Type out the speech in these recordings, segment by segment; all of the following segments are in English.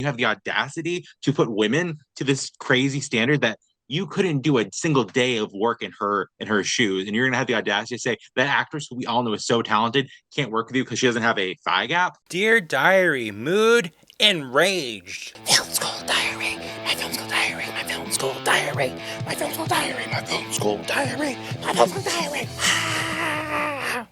You have the audacity to put women to this crazy standard that you couldn't do a single day of work in her shoes, and you're gonna have the audacity to say that actress who we all know is so talented can't work with you because she doesn't have a thigh gap. Dear Diary, mood enraged. Film school diary, my film school diary, my film school diary, my film school diary, my film school diary, my film school diary.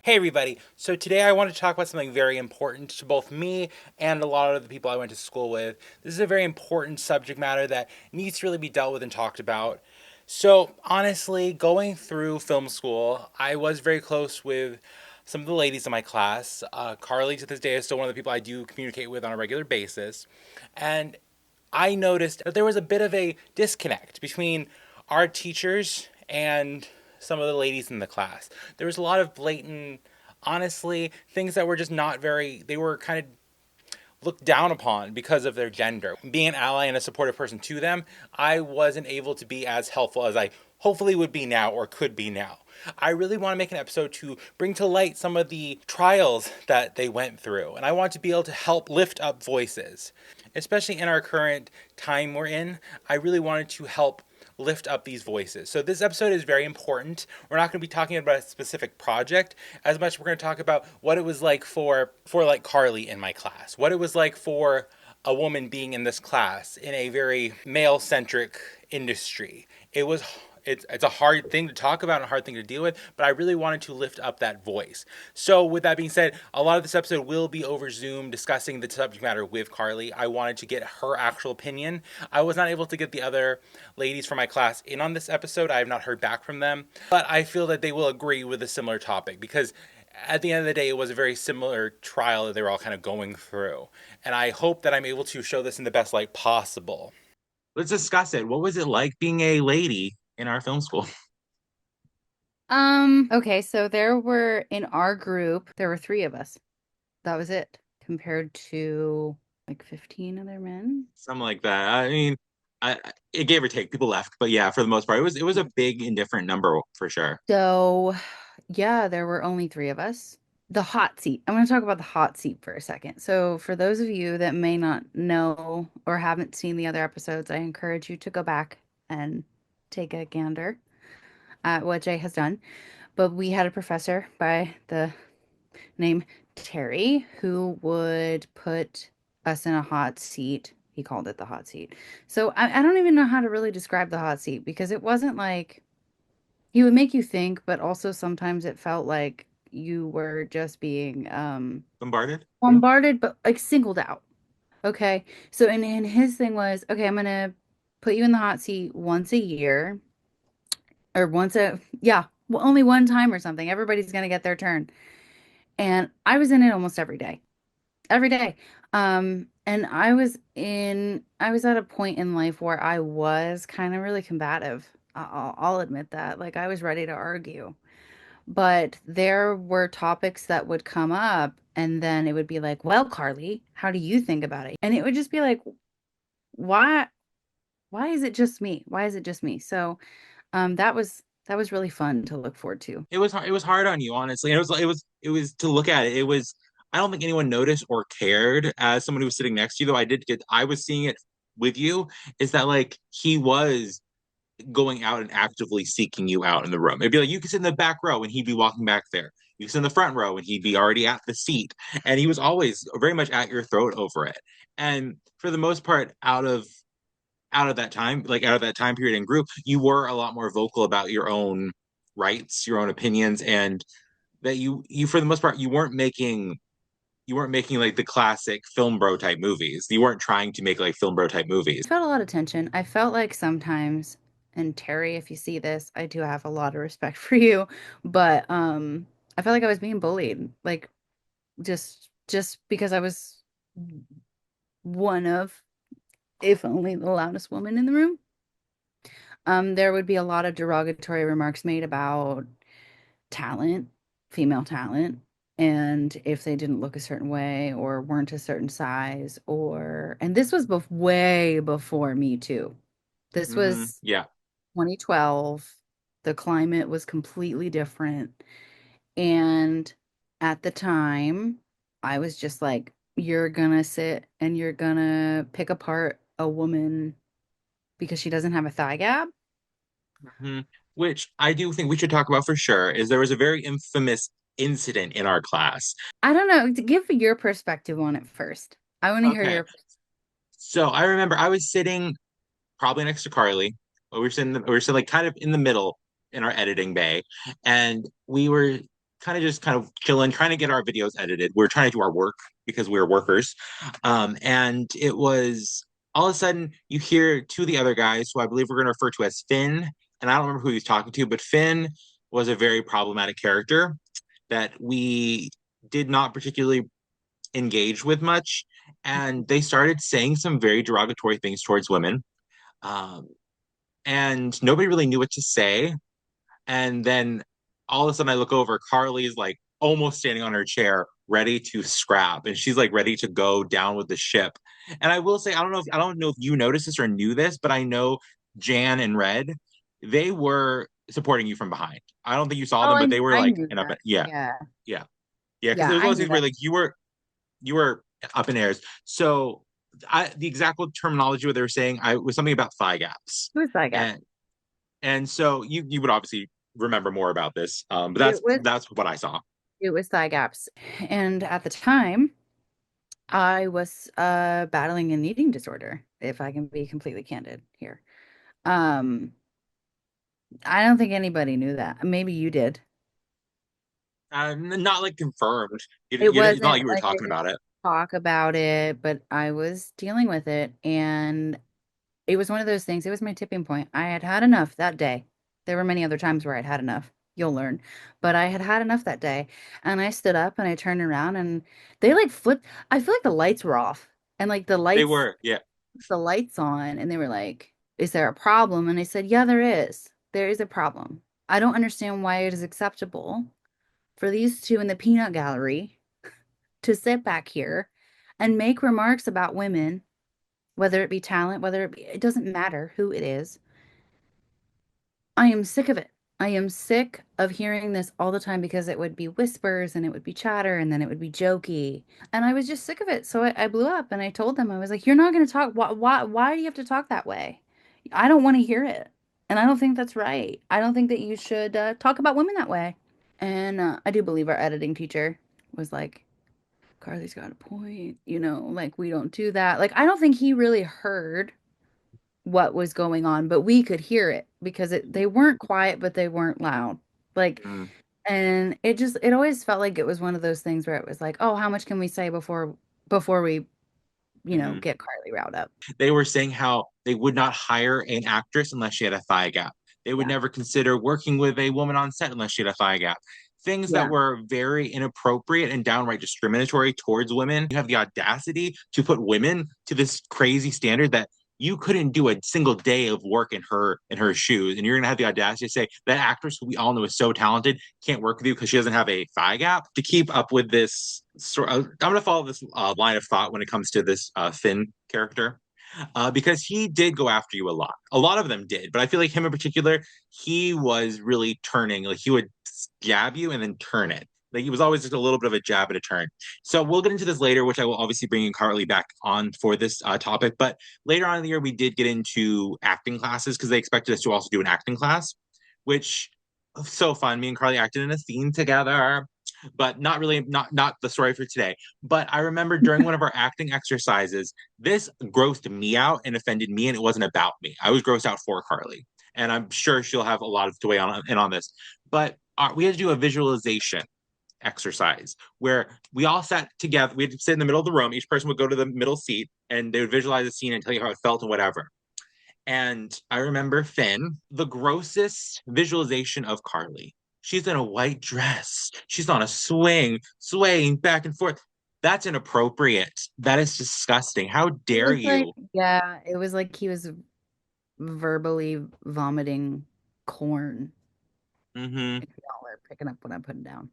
Hey everybody, so today I want to talk about something very important to both me and a lot of the people I went to school with. This is a very important subject matter that needs to really be dealt with and talked about. So honestly, going through film school, I was very close with some of the ladies in my class. Carlie to this day is still one of the people I do communicate with on a regular basis. And I noticed that there was a bit of a disconnect between our teachers and some of the ladies in the class. There was a lot of blatant, honestly, things that were just not very, they were kind of looked down upon because of their gender. Being an ally and a supportive person to them, I wasn't able to be as helpful as I hopefully would be now or could be now. I really want to make an episode to bring to light some of the trials that they went through, and I want to be able to help lift up voices. Especially in our current time we're in, I really wanted to help lift up these voices. So this episode is very important. We're not going to be talking about a specific project as much. We're going to talk about what it was like for like Carlie in my class, what it was like for a woman being in this class in a very male centric industry. It's a hard thing to talk about and a hard thing to deal with, but I really wanted to lift up that voice. So with that being said, a lot of this episode will be over Zoom discussing the subject matter with Carlie. I wanted to get her actual opinion. I was not able to get the other ladies from my class in on this episode. I have not heard back from them, but I feel that they will agree with a similar topic because at the end of the day, it was a very similar trial that they were all kind of going through. And I hope that I'm able to show this in the best light possible. Let's discuss it. What was it like being a lady in our film school? Okay, so there were in our group, there were three of us. That was it, compared to like 15 other men. Something like that. I mean, it gave or take. People left, but yeah, for the most part, it was a big indifferent number for sure. So, yeah, there were only three of us. The hot seat. I'm going to talk about the hot seat for a second. So, for those of you that may not know or haven't seen the other episodes, I encourage you to go back and take a gander at what Jay has done. But we had a professor by the name Terry who would put us in a hot seat. He called it the hot seat. So I don't even know how to really describe the hot seat because it wasn't like he would make you think, but also sometimes it felt like you were just being Bombarded. bombarded, but like singled out. Okay. So and his thing was, okay, I'm gonna put you in the hot seat once a year or yeah, well, only one time or something. Everybody's gonna get their turn. And I was in it almost every day. Every day. And I was at a point in life where I was kind of really combative. I'll admit that. Like I was ready to argue. But there were topics that would come up and then it would be like, "Well, Carlie, how do you think about it?" And it would just be like, "Why why is it just me? Why is it just me?" So, that was really fun to look forward to. It was hard on you, honestly. And it was to look at it. It was I don't think anyone noticed or cared as someone who was sitting next to you, though I was seeing it with you, is that like he was going out and actively seeking you out in the room. It'd be like you could sit in the back row and he'd be walking back there. You could sit in the front row and he'd be already at the seat. And he was always very much at your throat over it. And for the most part, out of that time, like out of that time period in group, you were a lot more vocal about your own rights, your own opinions, and that you for the most part you weren't making like the classic film bro type movies. You weren't trying to make like film bro type movies. I felt a lot of tension. I felt like sometimes, and Terry, if you see this, I do have a lot of respect for you, but I felt like I was being bullied, like just because I was one of, if only the loudest woman in the room. There would be a lot of derogatory remarks made about talent, female talent, and if they didn't look a certain way or weren't a certain size and this was way before Me Too. This was Yeah. 2012. The climate was completely different. And at the time, I was just like, you're gonna sit and you're gonna pick apart a woman because she doesn't have a thigh gap. Mhm. Which I do think we should talk about for sure, is there was a very infamous incident in our class. I don't know. Give your perspective on it first. I want to hear Okay. your. So I remember I was sitting probably next to Carlie. We were sitting like kind of in the middle in our editing bay, and we were kind of chilling, trying to get our videos edited. We are trying to do our work because we were workers. And it was all of a sudden you hear two of the other guys, who I believe we're going to refer to as Finn, and I don't remember who he was talking to, but Finn was a very problematic character that we did not particularly engage with much, and they started saying some very derogatory things towards women. Um, and nobody really knew what to say. And then all of a sudden, I look over, Carly's like almost standing on her chair, ready to scrap, and she's like ready to go down with the ship. And I will say, I don't know if you noticed this or knew this, but I know Jan and Red, they were supporting you from behind. I don't think you saw Oh, them, but they were I like, knew and up, that. yeah, Yeah. yeah, yeah, because Yeah, it was one I of those knew things where that. like you were up in airs. So the exact terminology what they were saying, I was something about thigh gaps, It was thigh gap. and so you would obviously remember more about this, but It was that's what I saw. it was thigh gaps. And at the time, I was battling an eating disorder, if I can be completely candid here. Um, I don't think anybody knew that. Maybe you did. Not like confirmed. It It's not like wasn't you were like I talking didn't about it. talk about it, but I was dealing with it, and it was one of those things. It was my tipping point. I had had enough that day. There were many other times where I'd had enough. You'll learn. But I had had enough that day. And I stood up and I turned around and they like flipped. I feel like the lights were off and like They were, yeah. the lights on. And they were like, is there a problem? And I said, yeah, there is. There is a problem. I don't understand why it is acceptable for these two in the peanut gallery to sit back here and make remarks about women, whether it be talent, it doesn't matter who it is. I am sick of it. I am sick of hearing this all the time because it would be whispers and it would be chatter and then it would be jokey. And I was just sick of it. So I blew up and I told them, I was like, you're not going to talk. Why do you have to talk that way? I don't want to hear it. And I don't think that's right. I don't think that you should talk about women that way. And I do believe our editing teacher was like, Carly's got a point. Like we don't do that. Like I don't think he really heard what was going on, but we could hear it because they weren't quiet, but they weren't loud. Like, Mm-hmm. and it always felt like it was one of those things where it was like, oh, how much can we say before we, Mm-hmm. get Carly riled up? They were saying how they would not hire an actress unless she had a thigh gap. They would Yeah. never consider working with a woman on set unless she had a thigh gap. Things that Yeah. were very inappropriate and downright discriminatory towards women. You have the audacity to put women to this crazy standard that you couldn't do a single day of work in her shoes, and you're gonna have the audacity to say that actress who we all know is so talented can't work with you because she doesn't have a thigh gap. To keep up with this sort of, I'm gonna follow this line of thought when it comes to this Finn character, because he did go after you a lot. A lot of them did, but I feel like him in particular, he was really turning. Like he would jab you and then turn it. Like he was always just a little bit of a jab and a turn. So we'll get into this later, which I will obviously bring in Carly back on for this topic. But later on in the year, we did get into acting classes because they expected us to also do an acting class, which was so fun. Me and Carly acted in a scene together, but not really, not the story for today. But I remember during one of our acting exercises, this grossed me out and offended me, and it wasn't about me. I was grossed out for Carly, and I'm sure she'll have a lot to weigh on in on this. But we had to do a visualization exercise where we all sat together. We had to sit in the middle of the room. Each person would go to the middle seat, and they would visualize the scene and tell you how it felt and whatever. And I remember Finn, the grossest visualization of Carly. She's in a white dress. She's on a swing, swaying back and forth. That's inappropriate. That is disgusting. How It dare was like, you? yeah, it was like he was verbally vomiting corn. Mm-hmm. If y'all are picking up what I'm putting down.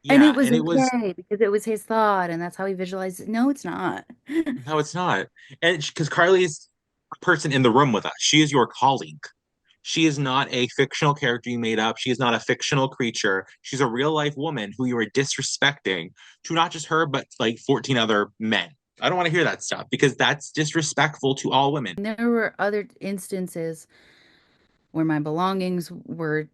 And it Yeah, was and it was okay because it was his thought and that's how he visualized it. No, it's not. no, it's not. And because Carly is a person in the room with us, she is your colleague. She is not a fictional character you made up. She is not a fictional creature. She's a real life woman who you are disrespecting to not just her, but like 14 other men. I don't want to hear that stuff because that's disrespectful to all women. And there were other instances where my belongings were,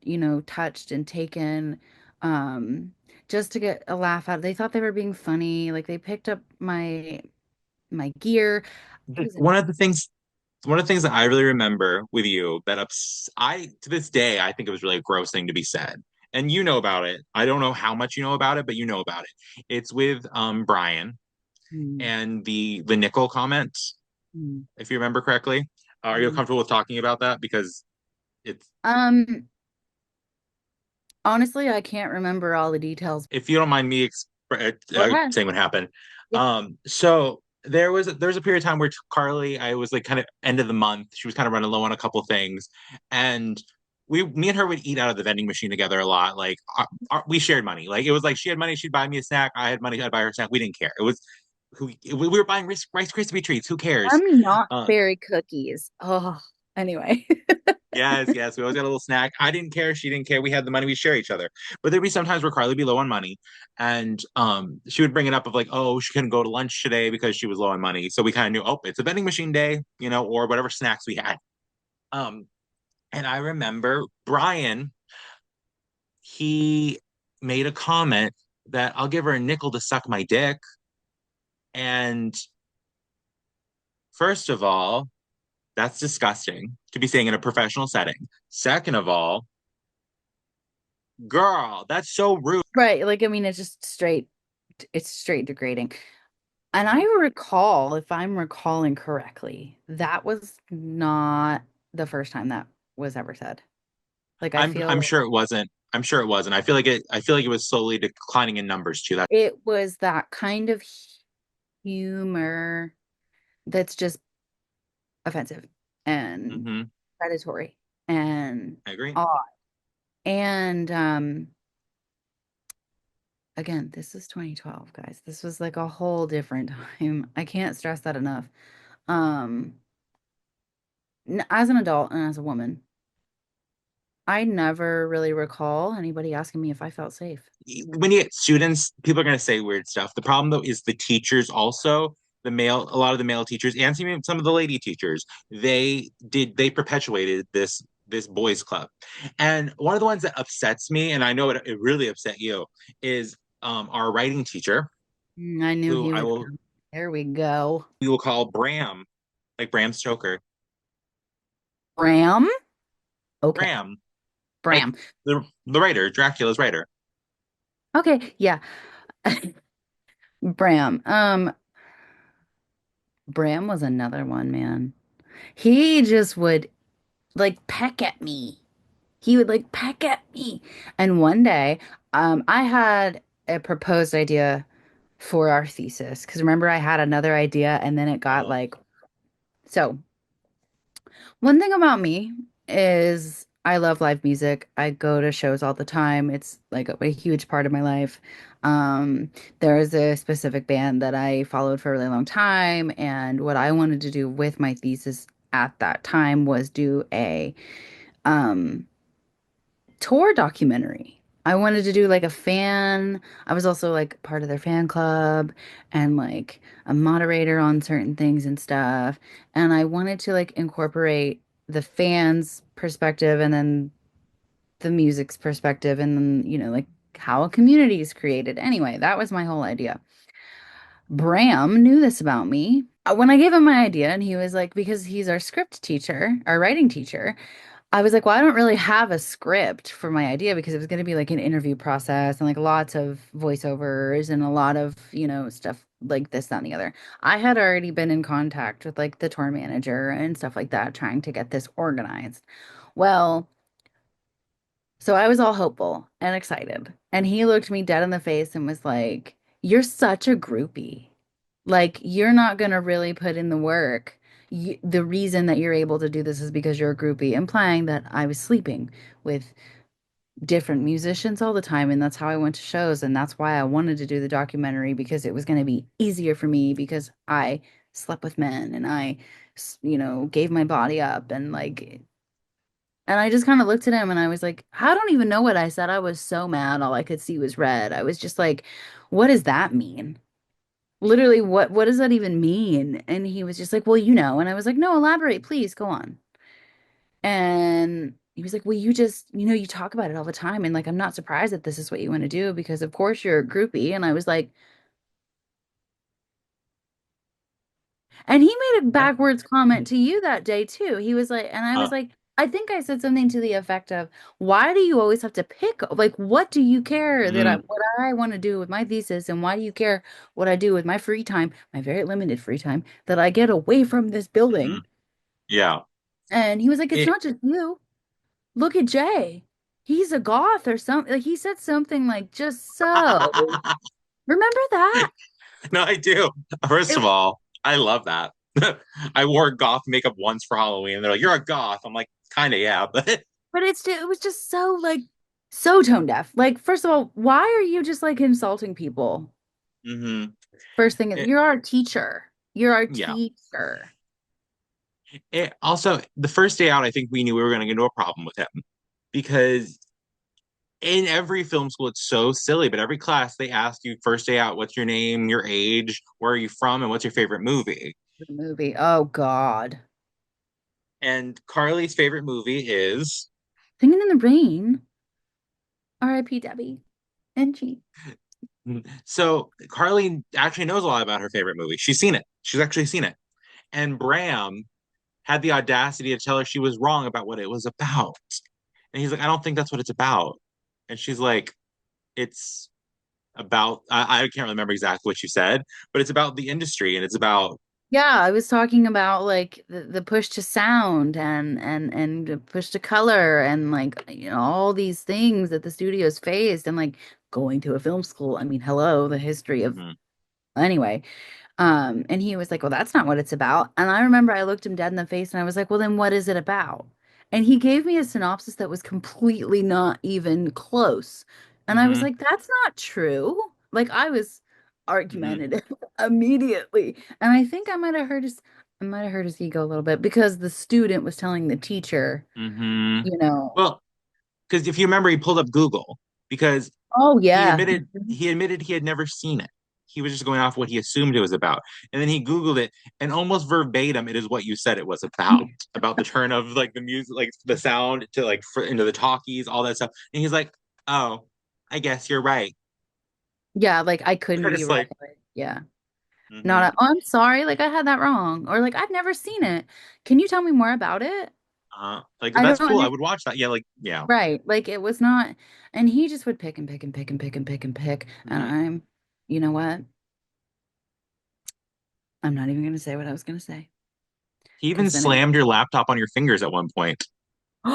touched and taken, um, just to get a laugh out. They thought they were being funny. Like they picked up my gear. I was One of the things one of the things that I really remember with you that I to this day I think it was really a gross thing to be said. And you know about it. I don't know how much you know about it, but you know about it. It's with Brian mm, and the nickel comment, mm, if you remember correctly. Are you mm. comfortable with talking about that? Because it's Um, honestly, I can't remember all the details. if you don't mind me Go ahead. saying what happened. Yeah. So there was a period of time where Carlie, I was like kind of end of the month. She was kind of running low on a couple things, and me and her would eat out of the vending machine together a lot. Like we shared money. Like it was like she had money, she'd buy me a snack. I had money, I'd buy her a snack. We didn't care. It was we were buying Rice Krispie treats. Who cares? I'm not Uh, fairy cookies. Oh, anyway. Yes, yes. We always got a little snack. I didn't care. She didn't care. We had the money. We share each other. But there'd be sometimes where Carly would be low on money, and she would bring it up of like, oh, she couldn't go to lunch today because she was low on money. So we kind of knew, oh, it's a vending machine day, or whatever snacks we had. Um, and I remember Brian, he made a comment that I'll give her a nickel to suck my dick. And first of all, that's disgusting to be saying in a professional setting. Second of all, girl, that's so rude. Right. Like, I mean, it's straight degrading. And I recall, if I'm recalling correctly, that was not the first time that was ever said. Like, I I'm feel sure it wasn't. I'm sure it wasn't. I feel like it was slowly declining in numbers too. That it was that kind of humor that's just offensive and hmm predatory and I agree. odd. And again, this is 2012, guys. This was like a whole different time. I can't stress that enough. Um, as an adult and as a woman, I never really recall anybody asking me if I felt safe. When you get students, people are going to say weird stuff. The problem though is the teachers also, a lot of the male teachers and some of the lady teachers, they perpetuated this boys club. And one of the ones that upsets me, and I know it really upset you, is our writing teacher, I knew who he was coming. There we go. we will call Bram, like Bram Stoker. Bram? Okay. Bram, like Bram. the writer, Dracula's writer. Okay, yeah. Bram. Bram was another one, man. He just would like peck at me. He would like peck at me. And one day, I had a proposed idea for our thesis. Because remember, I had another idea and then it got Oh, like, so one thing about me is I love live music. I go to shows all the time. It's like a huge part of my life. There is a specific band that I followed for a really long time, and what I wanted to do with my thesis at that time was do a um tour documentary. I wanted to do like a fan. I was also like part of their fan club and like a moderator on certain things and stuff. And I wanted to like incorporate the fans' perspective and then the music's perspective and then, like how a community is created. Anyway, that was my whole idea. Bram knew this about me. When I gave him my idea, and he was like, because he's our script teacher, our writing teacher, I was like, well, I don't really have a script for my idea because it was going to be like an interview process and like lots of voiceovers and a lot of, stuff like this, that, and the other. I had already been in contact with like the tour manager and stuff like that, trying to get this organized. Well, so I was all hopeful and excited. And he looked me dead in the face and was like, you're such a groupie. Like, you're not going to really put in the work. The reason that you're able to do this is because you're a groupie, implying that I was sleeping with different musicians all the time. And that's how I went to shows. And that's why I wanted to do the documentary because it was going to be easier for me because I slept with men and I gave my body up. And like, And I just kind of looked at him and I was like, I don't even know what I said. I was so mad. All I could see was red. I was just like, what does that mean? Literally, what does that even mean? And he was just like, well, you know. And I was like, no, elaborate, please, go on. And he was like, well, you just, you talk about it all the time. And like, I'm not surprised that this is what you want to do because of course you're a groupie. And I was like, and he made a Yeah. backwards comment to you that day too. He was like, and I was Uh, like, I think I said something to the effect of, why do you always have to pick? Like, what do you care that mm, what I want to do with my thesis? And why do you care what I do with my free time, my very limited free time that I get away from this mhm. building? Yeah. And he was like, it's It, not just you. Look at Jay. He's a goth or something. Like he said something like just so. Remember that? no, I do. First It, of all, I love that. I wore goth makeup once for Halloween, and they're like, "You're a goth." I'm like, "Kind of, yeah." But but it was just so like so tone deaf. Like, first of all, why are you just like insulting people? hmm First thing is it, you're our teacher. You're our yeah. teacher. It, also, the first day out, I think we knew we were going to get into a problem with him because in every film school, it's so silly. But every class, they ask you first day out, "What's your name, your age, where are you from, and what's your favorite movie?" The movie. Oh God. And Carly's favorite movie is Singing in the Rain. R.I.P. Debbie. And she. so Carly actually knows a lot about her favorite movie. She's seen it. She's actually seen it. And Bram had the audacity to tell her she was wrong about what it was about. And he's like, I don't think that's what it's about. And she's like, it's about, I can't remember exactly what you said, but it's about the industry and it's about, Yeah, I was talking about like the push to sound and the push to color and like all these things that the studios faced and like going to a film school. I mean, hello, the history of mhm, anyway. And he was like, "Well, that's not what it's about." And I remember I looked him dead in the face and I was like, "Well, then what is it about?" And he gave me a synopsis that was completely not even close. And I was mhm, like, "That's not true." Like I was mhm, argumentative immediately. And I think I might have hurt his ego a little bit because the student was telling the teacher, mhm. you know, Well, because if you remember, he pulled up Google because "Oh he yeah." admitted he admitted he had never seen it. He was just going off what he assumed it was about. And then he Googled it and almost verbatim it is what you said it was about the turn of like the music, like the sound to like into the talkies, all that stuff. And he's like, "Oh, I guess you're right." Yeah, like I couldn't be Just right. like, Yeah. Not mm-hmm. a, oh, I'm sorry, like I had that wrong. Or like I've never seen it. Can you tell me more about it? Like I that's don't cool. I under would watch that. Yeah, like yeah. right. Like it was not, and he just would pick and pick and pick and pick and pick and pick. And Mm-hmm. you know what? I'm not even gonna say what I was gonna say. He even Because then it slammed your laptop on your fingers at one point.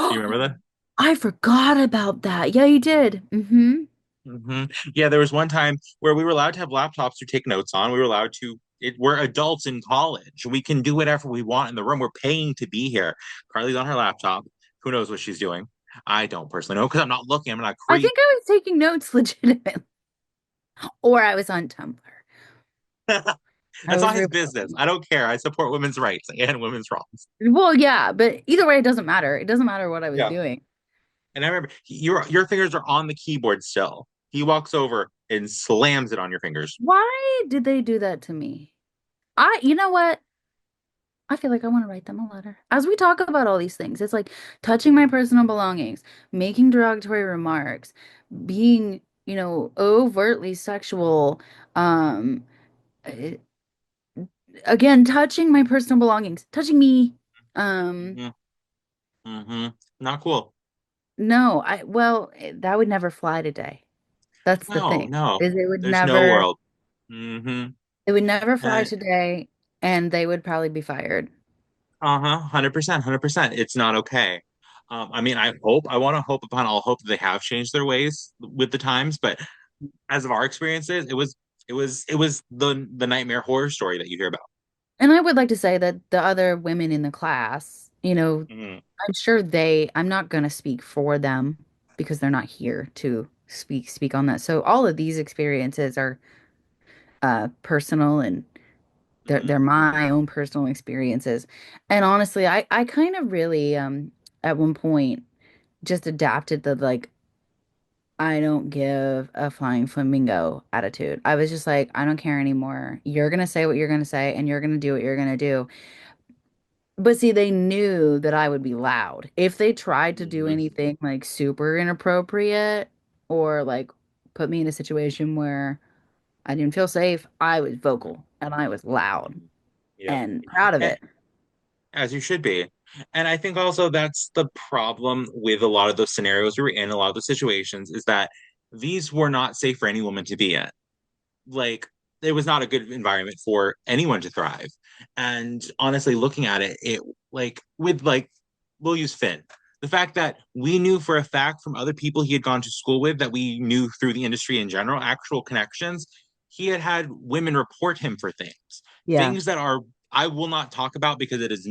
Do you remember that? I forgot about that. Yeah, you did. Mm-hmm. Yeah, there was one time where we were allowed to have laptops to take notes on. We were allowed to. We're adults in college. We can do whatever we want in the room. We're paying to be here. Carly's on her laptop. Who knows what she's doing? I don't personally know because I'm not looking. I'm not a I creep. think I was taking notes legitimately. Or I was on Tumblr. I That's was not his business. replaying. I don't care. I support women's rights and women's wrongs. Well, yeah, but either way, it doesn't matter. It doesn't matter what I was Yeah. doing. And I remember your fingers are on the keyboard still. He walks over and slams it on your fingers. Why did they do that to me? You know what? I feel like I want to write them a letter. As we talk about all these things, it's like touching my personal belongings, making derogatory remarks, being, overtly sexual, um, eh, again, touching my personal belongings, touching me. Um, hmm hmm Not cool. no, that would never fly today. That's the No, thing, no. is There's no world. hmm it would never fly Uh, today, and they would probably be fired. uh-huh, 100%, 100%. It's not okay. I mean, I want to hope upon all hope that they have changed their ways with the times, but as of our experiences, it was the nightmare horror story that you hear about. And I would like to say that the other women in the class, hmm I'm sure I'm not going to speak for them because they're not here to speak on that. So all of these experiences are personal and they're hmm my own personal experiences. And honestly, I kind of really at one point just adapted the like I don't give a flying flamingo attitude. I was just like, I don't care anymore. You're gonna say what you're gonna say and you're gonna do what you're gonna do. But see, they knew that I would be loud. If they tried to do Mhm. anything like super inappropriate or like put me in a situation where I didn't feel safe, I was vocal and I was loud Yep. and proud of A- it. As you should be. And I think also that's the problem with a lot of those scenarios we were in, a lot of those situations, is that these were not safe for any woman to be in. Like, it was not a good environment for anyone to thrive. And honestly, looking at it, it like with like we'll use Finn. The fact that we knew for a fact from other people he had gone to school with, that we knew through the industry in general, actual connections, he had had women report him for Yeah. things that are I will not talk about because it is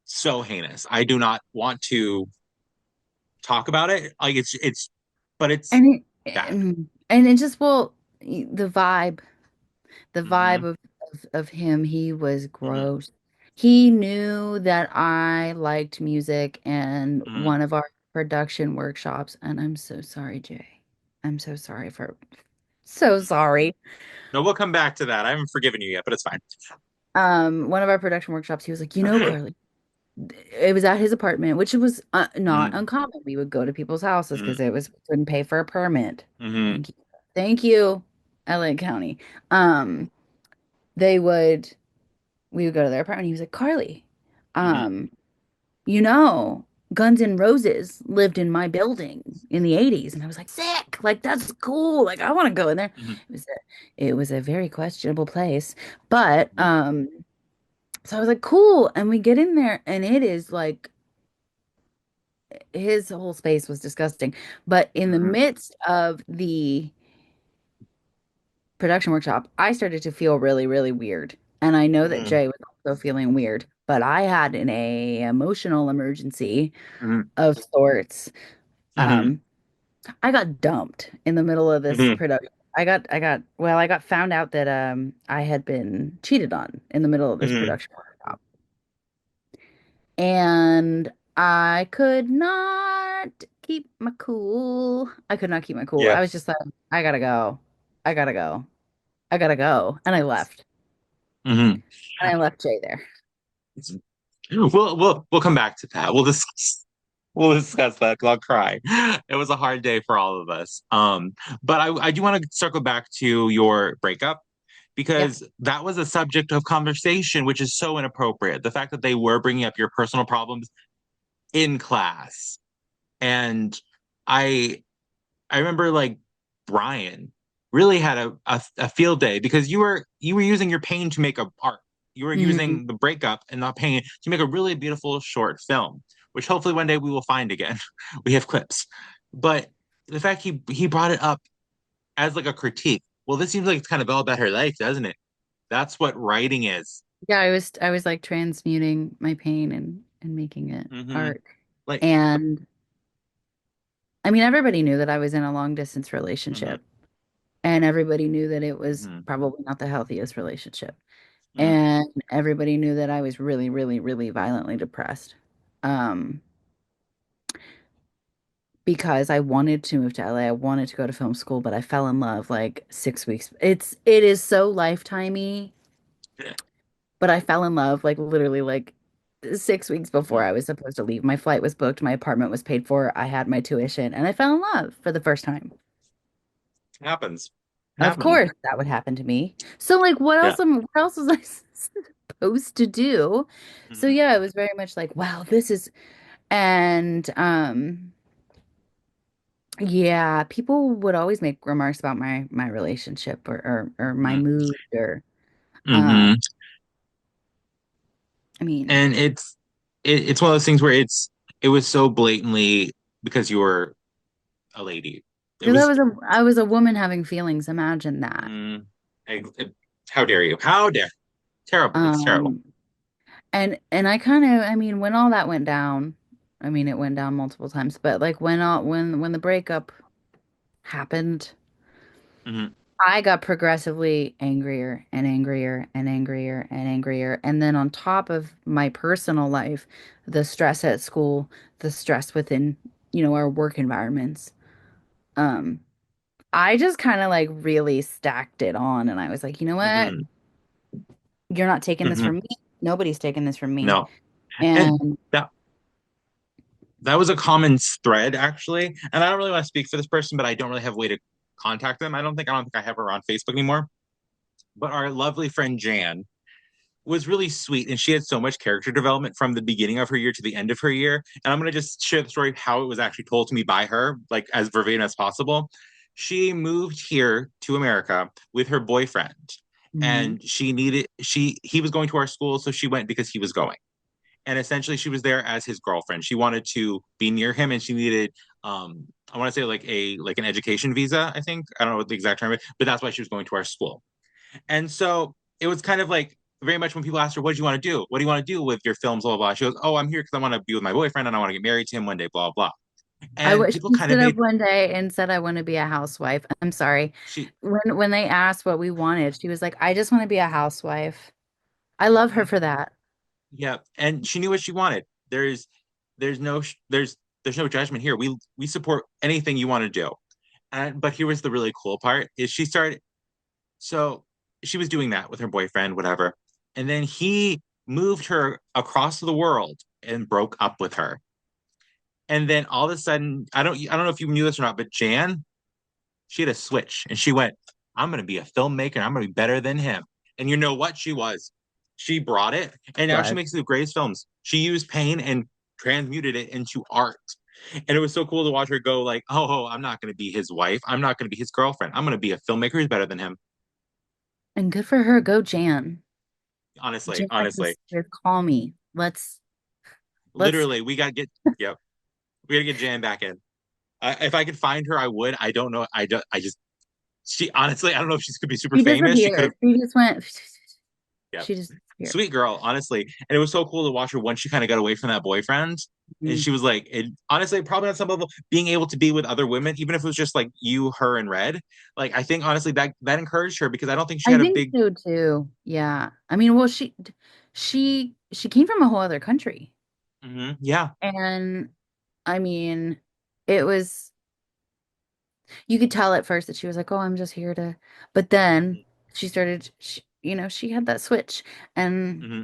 so heinous. I do not want to talk about it. Like but it's And bad. and it just well the vibe. The vibe Mm-hmm. of him, he was Mm-hmm. gross. He knew that I liked music and Mm-hmm. one of our production workshops, and I'm so sorry, Jay. I'm so sorry for so sorry. No, we'll come back to that. I haven't forgiven you yet, but it's fine. One of our production workshops, he was like, Carly, it was at his apartment, which was not Mm-hmm. uncommon. We would go to people's houses because it was couldn't pay for a permit. Mm-hmm. Thank you. Thank you, LA County. Um, they would we would go to their apartment. He was like, Carly, Mm-hmm. um, you know, Guns N' Roses lived in my building in the 80s. And I was like, sick. Like, that's cool. Like, I want to go in there. Mm-hmm. It was a very questionable place. But Mm-hmm. so I was like, cool. And we get in there and it is like his whole space was disgusting. But in the Mm-hmm. midst of the production workshop, I started to feel really, really weird. And I know that Mm-hmm. Jay was also feeling weird, but I had an a emotional emergency Mm-hmm. of sorts. Mm-hmm. Um, I got dumped in the middle of this Mm-hmm. production. I got found out that I had been cheated on in the middle of this Mm-hmm. production workshop. And I could not keep my cool. I could not keep my cool. Yeah. I was just like, I gotta go. I gotta go. I gotta go. And I left. Mm-hmm. And I left Jay there. We'll come back to that. We'll discuss that 'cause I'll cry. It was a hard day for all of us. But I do want to circle back to your breakup Yeah. because that was a subject of conversation, which is so inappropriate. The fact that they were bringing up your personal problems in class, and I I remember like Brian really had a field day because you were using your pain to make a art. You were Mhm. using the breakup and not pain to make a really beautiful short film, which hopefully one day we will find again. We have clips. But the fact he brought it up as like a critique. Well, this seems like it's kind of all about her life, doesn't it? That's what writing is. Yeah, I was like transmuting my pain and making it Hmm. art. Like, And I mean, everybody knew that I was in a long distance hmm relationship, and everybody knew that it was hmm probably not the healthiest relationship. hmm And everybody knew that I was really, really, really violently depressed. Um, because I wanted to move to LA. I wanted to go to film school, but I fell in love like 6 weeks. It is so lifetimey, but I fell in love like literally like 6 weeks before I was supposed to leave. My flight was booked, my apartment was paid for, I had my tuition, and I fell in love for the first time. happens. Of Happens. course, that would happen to me. So like Yeah. what else was I supposed to do? So Hmm. yeah, it was very much like, wow, this is and yeah, people would always make remarks about my relationship or my Hmm. mood or um Hmm. I mean, And it's one of those things where it was so blatantly because you were a lady. It because was I was a woman having feelings. Imagine that. mm, how dare you? How dare? Terrible. It's terrible. Um and I kind of I mean when all that went down, I mean it went down multiple times, but like when the breakup happened, Hmm. I got progressively angrier and angrier and angrier and angrier. And then on top of my personal life, the stress at school, the stress within, our work environments. Um, I just kind of like really stacked it on and I was like, you know what? Hmm. You're not taking this Hmm. from me. Nobody's taking this from me. No. And And that was a common thread actually. And I don't really want to speak for this person, but I don't really have a way to contact them. I don't think I have her on Facebook anymore. But our lovely friend Jan was really sweet, and she had so much character development from the beginning of her year to the end of her year. And I'm going to just share the story of how it was actually told to me by her, like as verbatim as possible. She moved here to America with her boyfriend, Mhm. and he was going to our school, so she went because he was going. And essentially she was there as his girlfriend. She wanted to be near him, and she needed I want to say like an education visa, I think. I don't know what the exact term is, but that's why she was going to our school. And so it was kind of like very much when people asked her, "What do you want to do? What do you want to do with your films?" Blah blah blah. She goes, "Oh, I'm here because I want to be with my boyfriend and I want to get married to him one day." Blah blah. I And wish people she kind of stood up made one day and said, I want to be a housewife. I'm sorry. she When they asked what we wanted, she was like, I just want to be a housewife. I love her Mhm. for that. Yeah, and she knew what she wanted. There's no there's no judgment here. We support anything you want to do. And but here was the really cool part is she started so she was doing that with her boyfriend, whatever. And then he moved her across the world and broke up with her. And then all of a sudden, I don't know if you knew this or not, but Jan, she had a switch and she went, I'm gonna be a filmmaker, I'm gonna be better than him. And you know what? She was. She brought it and now she Was. makes the greatest films. She used pain and transmuted it into art. And it was so cool to watch her go like, oh, I'm not gonna be his wife. I'm not gonna be his girlfriend. I'm gonna be a filmmaker who's better than him. And good for her. Go Jan. Honestly, Jan, honestly. just call me. Let's Literally, we gotta get yep. We gotta get Jan back in. If I could find her, I would. I don't know. I just she honestly, I don't know if she's could be super she famous. She could have, disappeared. She just went yeah, she just disappeared. sweet girl, honestly. And it was so cool to watch her once she kind of got away from that boyfriend. And Mhm. she was like, it, honestly, probably on some level, being able to be with other women, even if it was just like you, her, and Red. Like, I think honestly that encouraged her because I don't think she I had a think big. so too. Yeah. I mean, well, she came from a whole other country. Yeah. And I mean, it was you could tell at first that she was like, "Oh, I'm just here to," but then she had that switch, and Hmm.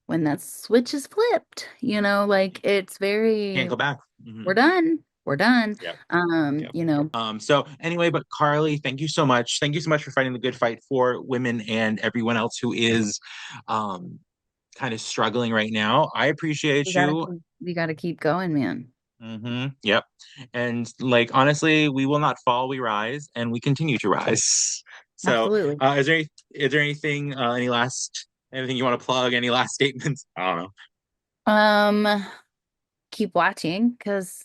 when that switch is flipped, like it's Can't very, go back. we're done. Yeah. Yeah. You know, So anyway, but Carlie, thank you so much. Thank you so much for fighting the good fight for women and everyone else who is um kind of struggling right now. I we appreciate gotta you. keep, we gotta keep going, man. Yep. And like honestly, we will not fall, we rise, and we continue to rise. So, Absolutely. is there anything, anything you want to plug? Any last statements? I don't know. Um, keep watching because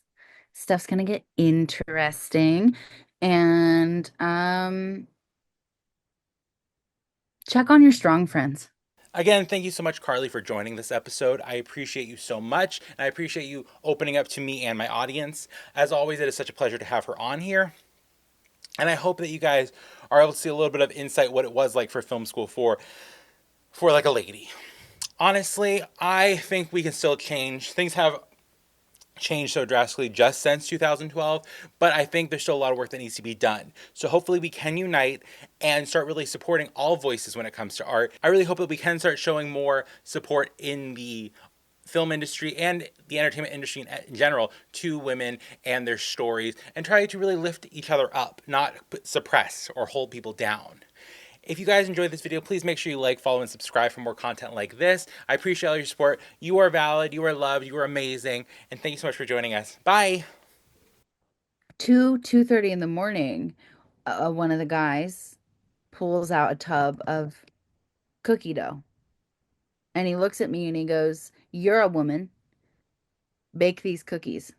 stuff's gonna get interesting, and check on your strong friends. Again, thank you so much, Carlie, for joining this episode. I appreciate you so much, and I appreciate you opening up to me and my audience. As always, it is such a pleasure to have her on here. And I hope that you guys are able to see a little bit of insight what it was like for film school for like a lady. Honestly, I think we can still change. Things have changed so drastically just since 2012, but I think there's still a lot of work that needs to be done. So hopefully we can unite and start really supporting all voices when it comes to art. I really hope that we can start showing more support in the film industry and the entertainment industry in general to women and their stories and try to really lift each other up, not suppress or hold people down. If you guys enjoyed this video, please make sure you like, follow, and subscribe for more content like this. I appreciate all your support. You are valid, you are loved, you are amazing, and thank you so much for joining us. Bye! 2:30 in the morning, one of the guys pulls out a tub of cookie dough and he looks at me and he goes, "You're a woman. Bake these cookies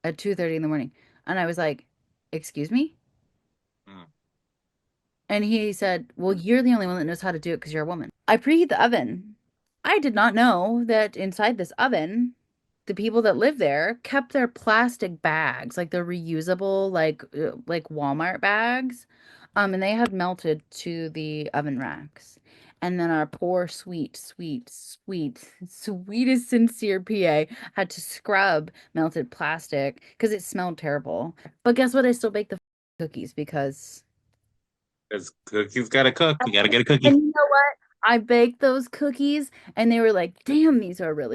at 2:30 in the morning." And I was like, "Excuse me?" Mm. And he said, "Well, you're the only one that knows how to do it because you're a woman." I preheat the oven. I did not know that inside this oven, the people that live there kept their plastic bags, like the reusable, like Walmart bags, And they had melted to the oven racks. And then our poor, sweetest, sincere PA had to scrub melted plastic because it smelled terrible. But guess what? I still baked the cookies because. Because cookies gotta cook. You gotta get a cookie. And you know what? I baked those cookies and they were like, damn, these are really